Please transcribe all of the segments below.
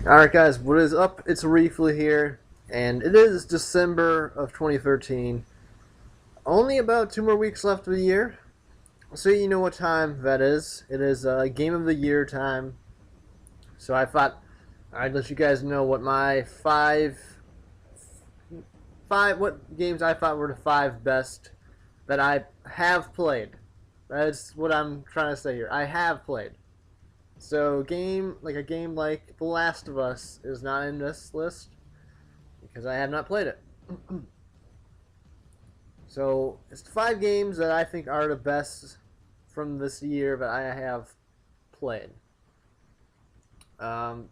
Alright guys, what is up? It's Reefly here, and it is December of 2013. Only about 2 more weeks left of the year, so you know what time that is. It is Game of the Year time. So I thought I'd let you guys know what my what games I thought were the five best that I have played. That's what I'm trying to say here. I have played. So a game like The Last of Us is not in this list because I have not played it. So it's the five games that I think are the best from this year that I have played. Um,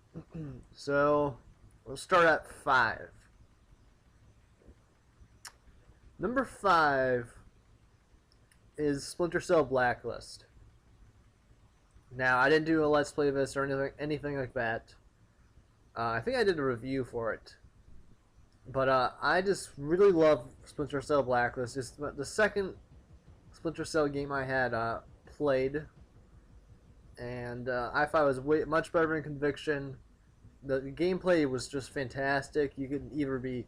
so we'll start at five. Number five is Splinter Cell Blacklist. Now I didn't do a let's play of this or anything like that. I think I did a review for it. But I just really love Splinter Cell Blacklist. It's the second Splinter Cell game I had played, and I thought it was much better than Conviction. The gameplay was just fantastic. You could either be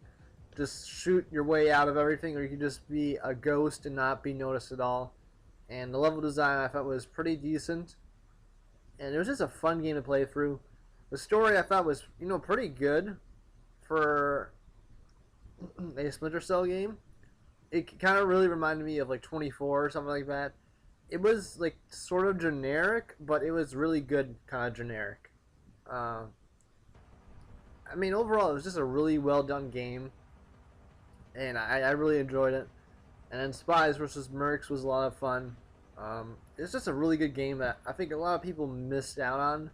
just shoot your way out of everything, or you could just be a ghost and not be noticed at all. And the level design I thought was pretty decent, and it was just a fun game to play through. The story I thought was pretty good for a Splinter Cell game. It kind of really reminded me of like 24 or something like that. It was like sort of generic, but it was really good, kind of generic. Uh, I mean, overall, it was just a really well done game, and I really enjoyed it. And then Spies versus Mercs was a lot of fun. It's just a really good game that I think a lot of people missed out on,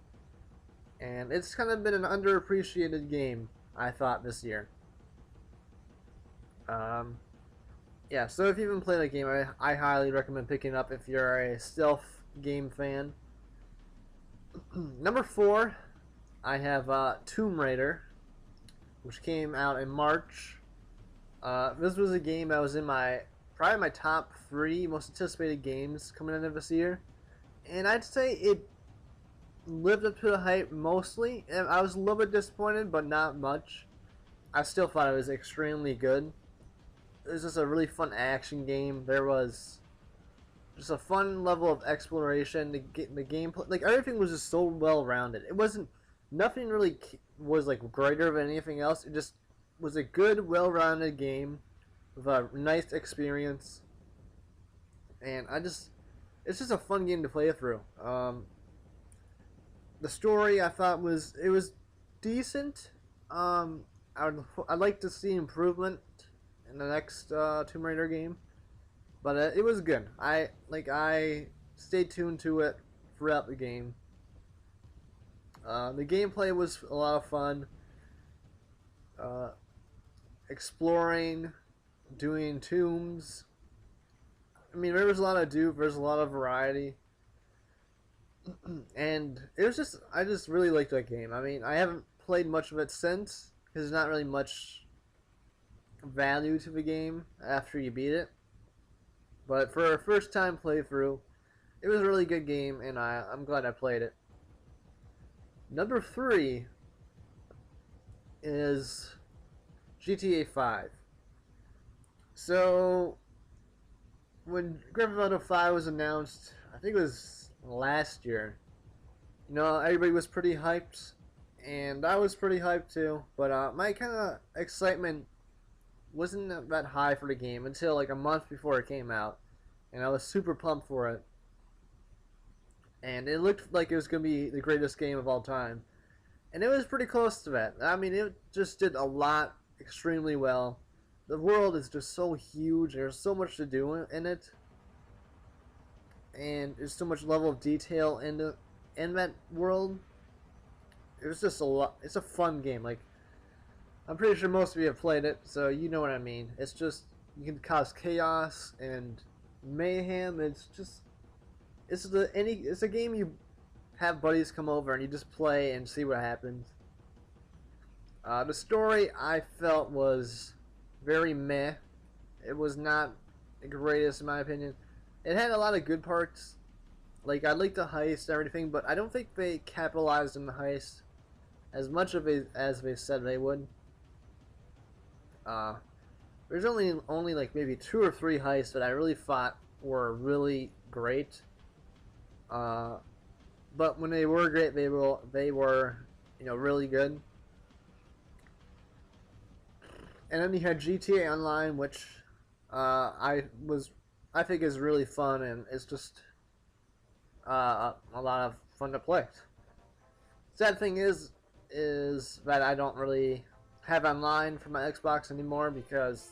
and it's kind of been an underappreciated game, I thought, this year. Yeah, so if you haven't played that game, I highly recommend picking it up if you're a stealth game fan. Number four, I have Tomb Raider, which came out in March. This was a game that was in probably my top three most anticipated games coming into this year, and I'd say it lived up to the hype mostly. And I was a little bit disappointed, but not much. I still thought it was extremely good. It was just a really fun action game. There was just a fun level of exploration. The gameplay, like everything, was just so well rounded. It wasn't nothing really was like greater than anything else. It just was a good, well rounded game with a nice experience, and it's just a fun game to play through. The story I thought was decent. I'd like to see improvement in the next Tomb Raider game, but it was good. I stayed tuned to it throughout the game. The gameplay was a lot of fun. Exploring, doing tombs. I mean, there was a lot to do. There's a lot of variety, and I just really liked that game. I mean, I haven't played much of it since because there's not really much value to the game after you beat it. But for a first time playthrough, it was a really good game, and I'm glad I played it. Number three is GTA 5. So, when Grand Theft Auto 5 was announced, I think it was last year, everybody was pretty hyped, and I was pretty hyped too, but my kind of excitement wasn't that high for the game until like a month before it came out, and I was super pumped for it. And it looked like it was going to be the greatest game of all time. And it was pretty close to that. I mean, it just did a lot extremely well. The world is just so huge. There's so much to do in it. And there's so much level of detail in that world. It was just a lot. It's a fun game. Like, I'm pretty sure most of you have played it, so you know what I mean. It's just, you can cause chaos and mayhem. It's a game you have buddies come over and you just play and see what happens. The story I felt was very meh. It was not the greatest in my opinion. It had a lot of good parts. Like, I liked the heist and everything, but I don't think they capitalized on the heist as much of it as they said they would. Uh, there's only like maybe 2 or 3 heists that I really thought were really great. Uh, but when they were great, they were really good. And then you had GTA Online, which I think is really fun, and it's just a lot of fun to play. Sad thing is that I don't really have online for my Xbox anymore because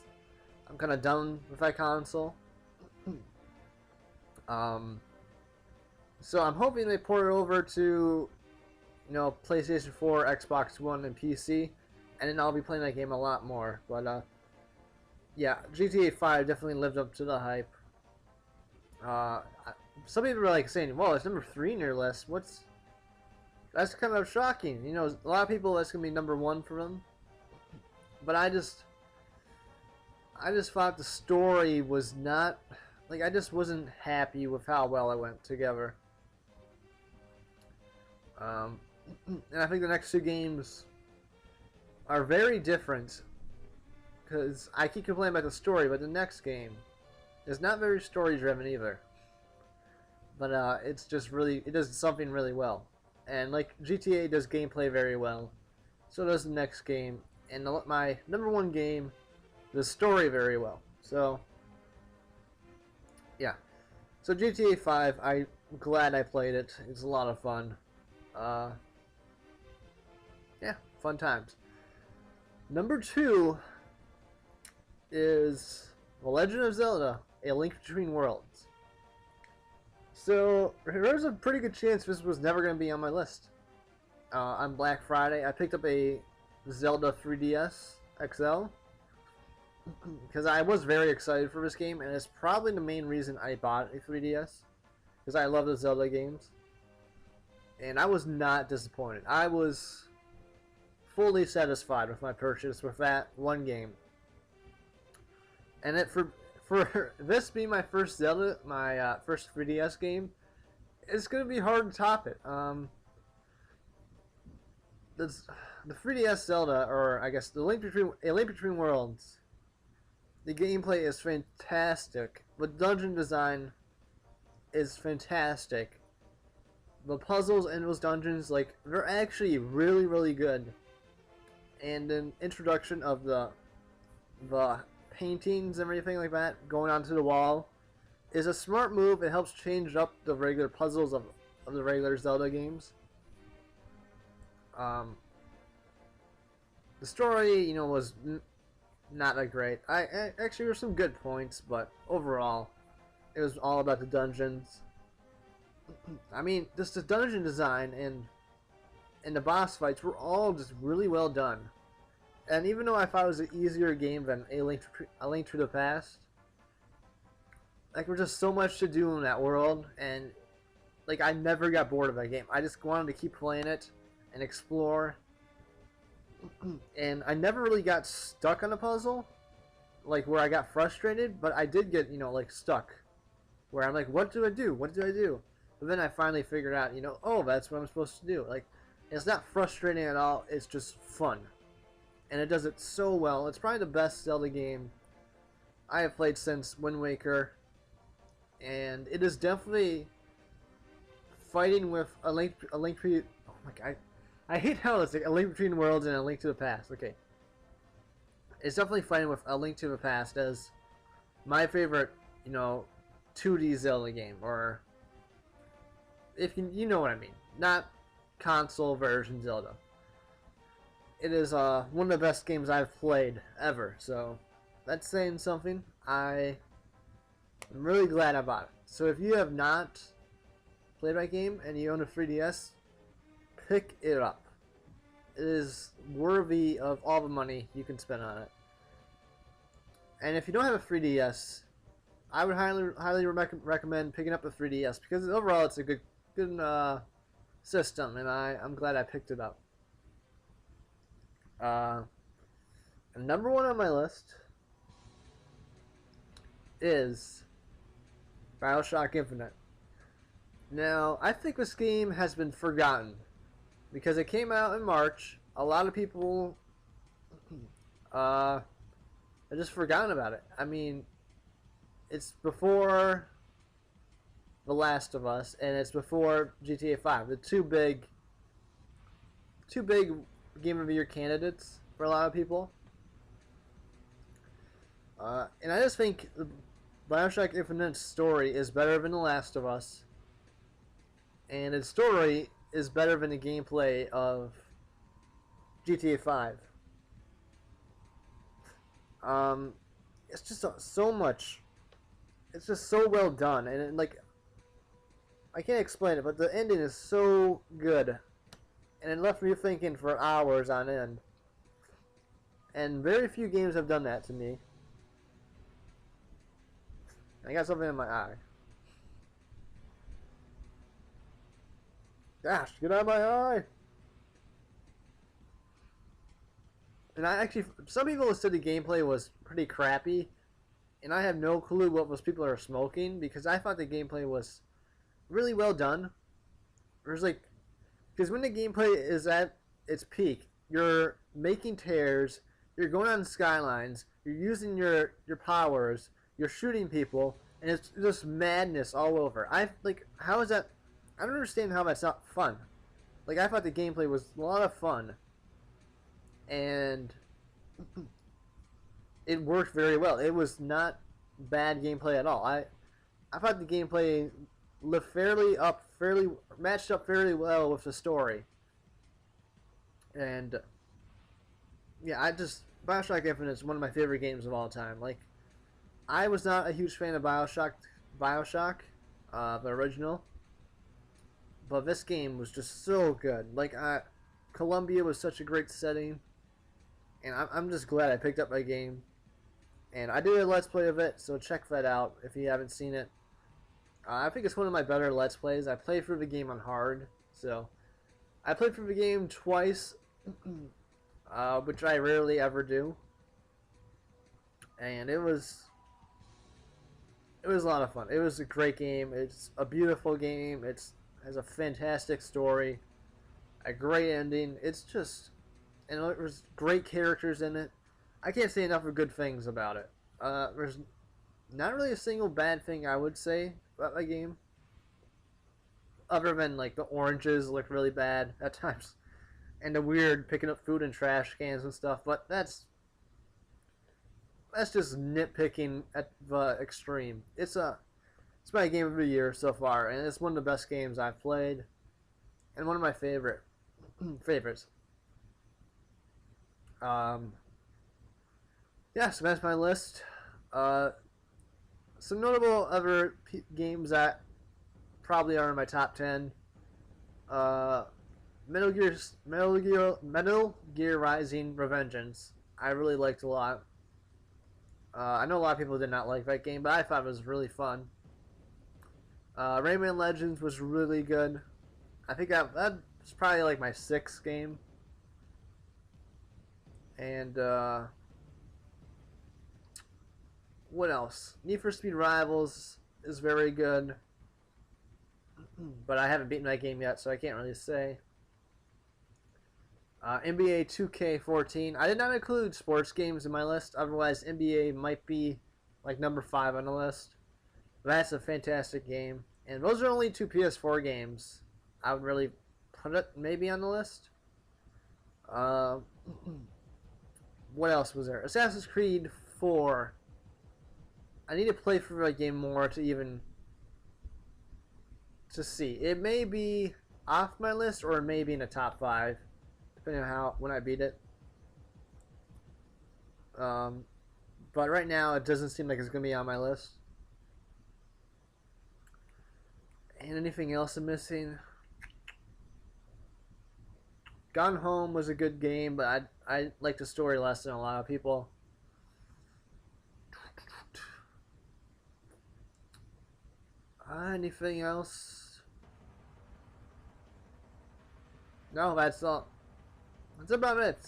I'm kind of done with that console. So I'm hoping they port it over to PlayStation 4, Xbox One, and PC, and then I'll be playing that game a lot more. But yeah, GTA 5 definitely lived up to the hype. Some people were like saying, "Well, it's number 3 in your list. That's kind of shocking." A lot of people that's gonna be number 1 for them. But I just thought the story was not I just wasn't happy with how well it went together. And I think the next 2 games are very different because I keep complaining about the story, but the next game is not very story driven either. But it's just it does something really well. And like GTA does gameplay very well, so does the next game. And my number 1 game, the story very well. So yeah. So GTA 5, I'm glad I played it. It's a lot of fun. Yeah, fun times. Number 2 is The Legend of Zelda: A Link Between Worlds. So there's a pretty good chance this was never going to be on my list. On Black Friday, I picked up a Zelda 3DS XL because I was very excited for this game, and it's probably the main reason I bought a 3DS because I love the Zelda games. And I was not disappointed. I was fully satisfied with my purchase with that one game. And for this being my first Zelda, my first 3DS game, it's gonna be hard to top it. The 3DS Zelda, or I guess A Link Between Worlds, the gameplay is fantastic. The dungeon design is fantastic. The puzzles in those dungeons, they're actually really, really good. And the introduction of the paintings and everything like that going onto the wall is a smart move. It helps change up the regular puzzles of the regular Zelda games. The story, was not that great. I actually, there were some good points, but overall, it was all about the dungeons. I mean, just the dungeon design and the boss fights were all just really well done. And even though I thought it was an easier game than A Link to the Past, there was just so much to do in that world, and I never got bored of that game. I just wanted to keep playing it and explore. And I never really got stuck on a puzzle, where I got frustrated, but I did get, stuck. Where I'm like, what do I do? What do I do? But then I finally figured out, oh, that's what I'm supposed to do. It's not frustrating at all. It's just fun. And it does it so well. It's probably the best Zelda game I have played since Wind Waker. And it is definitely fighting with oh my god. I hate how it's A Link Between Worlds and A Link to the Past. Okay. It's definitely fighting with A Link to the Past as my favorite, 2D Zelda game, or if you know what I mean, not console version Zelda. It is one of the best games I've played ever, so that's saying something. I'm really glad I bought it. So if you have not played that game and you own a 3DS, pick it up. It is worthy of all the money you can spend on it. And if you don't have a 3DS, I would highly recommend picking up a 3DS because overall it's a good system, and I'm glad I picked it up. Number 1 on my list is BioShock Infinite. Now, I think this game has been forgotten because it came out in March. A lot of people have just forgotten about it. I mean, it's before The Last of Us, and it's before GTA 5. The two big Game of the Year candidates for a lot of people. And I just think Bioshock Infinite's story is better than The Last of Us, and its story is better than the gameplay of GTA 5. It's just so much. It's just so well done, and like I can't explain it, but the ending is so good, and it left me thinking for hours on end. And very few games have done that to me. I got something in my eye. Gosh, get out of my eye! And I actually, some people said the gameplay was pretty crappy, and I have no clue what those people are smoking, because I thought the gameplay was really well done. There's like, because when the gameplay is at its peak, you're making tears, you're going on skylines, you're using your powers, you're shooting people, and it's just madness all over. How is that? I don't understand how that's not fun. Like, I thought the gameplay was a lot of fun, and it worked very well. It was not bad gameplay at all. I thought the gameplay lived matched up fairly well with the story. And yeah, Bioshock Infinite is one of my favorite games of all time. Like, I was not a huge fan of Bioshock, the original, but this game was just so good. Like, Columbia was such a great setting, and I'm just glad I picked up my game. And I did a Let's Play of it, so check that out if you haven't seen it. I think it's one of my better Let's Plays. I played through the game on hard, so I played through the game twice, which I rarely ever do. And it was a lot of fun. It was a great game. It's a beautiful game. It has a fantastic story, a great ending. It's just, and there's great characters in it. I can't say enough of good things about it. There's not really a single bad thing I would say about my game, other than like the oranges look really bad at times, and the weird picking up food in trash cans and stuff. But that's just nitpicking at the extreme. It's my game of the year so far, and it's one of the best games I've played, and one of my favorites. Yeah, so that's my list. Some notable other games that probably are in my top 10. Metal Gear Rising: Revengeance. I really liked a lot. I know a lot of people did not like that game, but I thought it was really fun. Rayman Legends was really good. I think that was probably like my 6th game. And what else? Need for Speed Rivals is very good, but I haven't beaten that game yet, so I can't really say. NBA 2K14. I did not include sports games in my list, otherwise NBA might be like number 5 on the list. But that's a fantastic game, and those are only 2 PS4 games I would really put it maybe on the list. What else was there? Assassin's Creed 4. I need to play through that game more to see. It may be off my list, or it may be in the top 5, depending on when I beat it. But right now, it doesn't seem like it's going to be on my list. And anything else I'm missing? Gone Home was a good game, but I like the story less than a lot of people. Anything else? No, that's all. That's about it.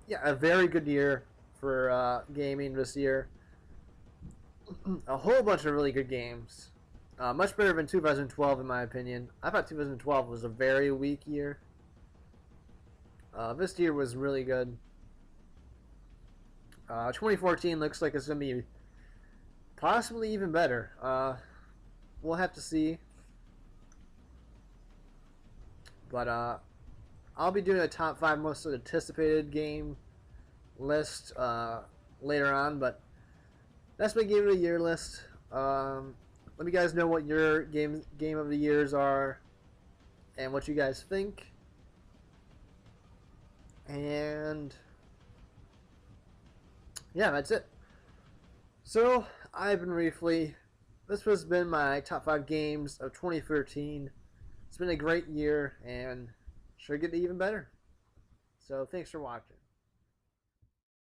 Yeah, a very good year for gaming this year. A whole bunch of really good games. Much better than 2012 in my opinion. I thought 2012 was a very weak year. This year was really good. 2014 looks like it's going to be possibly even better. We'll have to see. But I'll be doing a top 5 most anticipated game list later on. But that's my game of the year list. Let me guys know what your game of the years are and what you guys think. And yeah, that's it. So I've been Reefly. This has been my top 5 games of 2013. It's been a great year and should get even better. So thanks for watching.